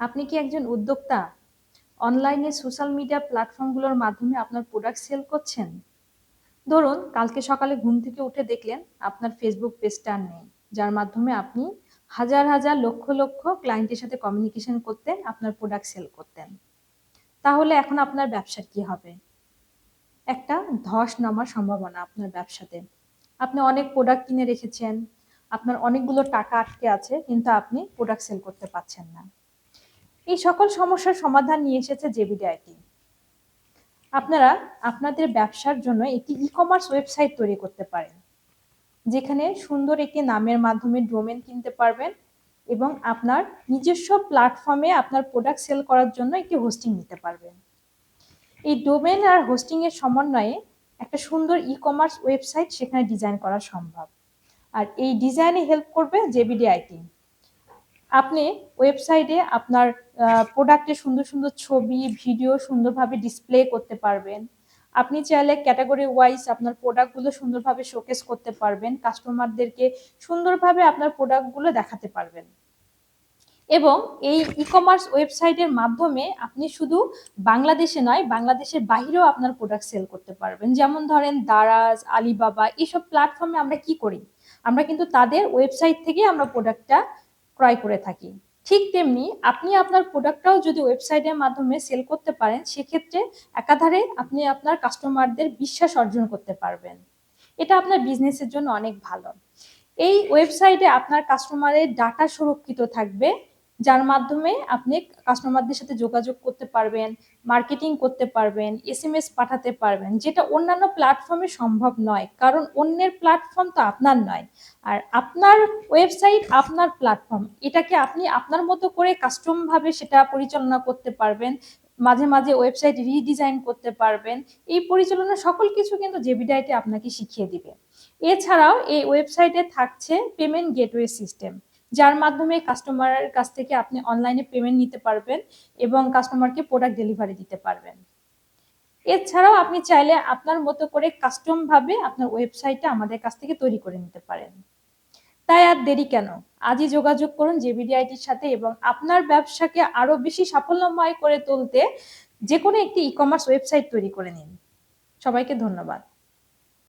আপনি কি একজন উদ্যোক্তা? অনলাইনে সোশ্যাল মিডিয়া প্ল্যাটফর্মগুলোর মাধ্যমে আপনার প্রোডাক্ট সেল করছেন? ধরুন কালকে সকালে ঘুম থেকে উঠে দেখলেন আপনার ফেসবুক পেজটা আর নেই, যার মাধ্যমে আপনি হাজার হাজার লক্ষ লক্ষ ক্লায়েন্টের সাথে কমিউনিকেশন করতেন, আপনার প্রোডাক্ট সেল করতেন। তাহলে এখন আপনার ব্যবসার কি হবে? একটা ধস নামার সম্ভাবনা আপনার ব্যবসাতে। আপনি অনেক প্রোডাক্ট কিনে রেখেছেন, আপনার অনেকগুলো টাকা আটকে আছে, কিন্তু আপনি প্রোডাক্ট সেল করতে পারছেন না। এই সকল সমস্যার সমাধান নিয়ে এসেছে জেবিডি আইটি। আপনারা আপনাদের ব্যবসার জন্য একটি ই-কমার্স ওয়েবসাইট তৈরি করতে পারেন, যেখানে সুন্দর একটি নামের মাধ্যমে ডোমেন কিনতে পারবেন এবং আপনার নিজস্ব প্ল্যাটফর্মে আপনার প্রোডাক্ট সেল করার জন্য একটি হোস্টিং নিতে পারবেন। এই ডোমেন আর হোস্টিং এর সমন্বয়ে একটা সুন্দর ই-কমার্স ওয়েবসাইট সেখানে ডিজাইন করা সম্ভব। আর এই ডিজাইনে হেল্প করবে জেবিডি আইটি। আপনি ওয়েবসাইটে আপনার প্রোডাক্টের সুন্দর সুন্দর ছবি, ভিডিও সুন্দরভাবে ডিসপ্লে করতে পারবেন। আপনি চাইলে ক্যাটাগরি ওয়াইজ আপনার প্রোডাক্টগুলো সুন্দরভাবে শোকেস করতে পারবেন, কাস্টমারদেরকে সুন্দরভাবে আপনার প্রোডাক্টগুলো দেখাতে পারবেন। এবং এই ই-কমার্স ওয়েবসাইটের মাধ্যমে আপনি শুধু বাংলাদেশে নয়, বাংলাদেশের বাইরেও আপনার প্রোডাক্ট সেল করতে পারবেন। যেমন ধরেন দারাজ, আলিবাবা, এইসব প্ল্যাটফর্মে আমরা কি করি? আমরা কিন্তু তাদের ওয়েবসাইট থেকে আমরা প্রোডাক্টটা ক্রয় করে থাকি। ঠিক তেমনি আপনি আপনার প্রোডাক্টটাও যদি ওয়েবসাইটের মাধ্যমে সেল করতে পারেন, সেক্ষেত্রে একাধারে আপনি আপনার কাস্টমারদের বিশ্বাস অর্জন করতে পারবেন। এটা আপনার বিজনেসের জন্য অনেক ভালো। এই ওয়েবসাইটে আপনার কাস্টমারের ডাটা সুরক্ষিত থাকবে, যার মাধ্যমে আপনি কাস্টমারদের সাথে যোগাযোগ করতে পারবেন, মার্কেটিং করতে পারবেন, এসএমএস পাঠাতে পারবেন, যেটা অন্যান্য প্ল্যাটফর্মে সম্ভব নয়। কারণ অন্যের প্ল্যাটফর্ম তো আপনার নয়, আর আপনার ওয়েবসাইট আপনার প্ল্যাটফর্ম। এটাকে আপনি আপনার মতো করে কাস্টম ভাবে সেটা পরিচালনা করতে পারবেন, মাঝে মাঝে ওয়েবসাইট রিডিজাইন করতে পারবেন। এই পরিচালনা সকল কিছু কিন্তু জেবিডি আইটি আপনাকে শিখিয়ে দিবে। এছাড়াও এই ওয়েবসাইটে থাকছে পেমেন্ট গেটওয়ে সিস্টেম, যার মাধ্যমে কাস্টমারের কাছ থেকে আপনি অনলাইনে পেমেন্ট নিতে পারবেন এবং কাস্টমারকে প্রোডাক্ট ডেলিভারি দিতে পারবেন। এছাড়াও আপনি চাইলে আপনার মতো করে কাস্টম ভাবে আপনার ওয়েবসাইটটা আমাদের কাছ থেকে তৈরি করে নিতে পারেন। তাই আর দেরি কেন? আজই যোগাযোগ করুন জেবিডি আইটির সাথে এবং আপনার ব্যবসাকে আরো বেশি সাফল্যময় করে তুলতে যে কোনো একটি ই-কমার্স ওয়েবসাইট তৈরি করে নিন। সবাইকে ধন্যবাদ।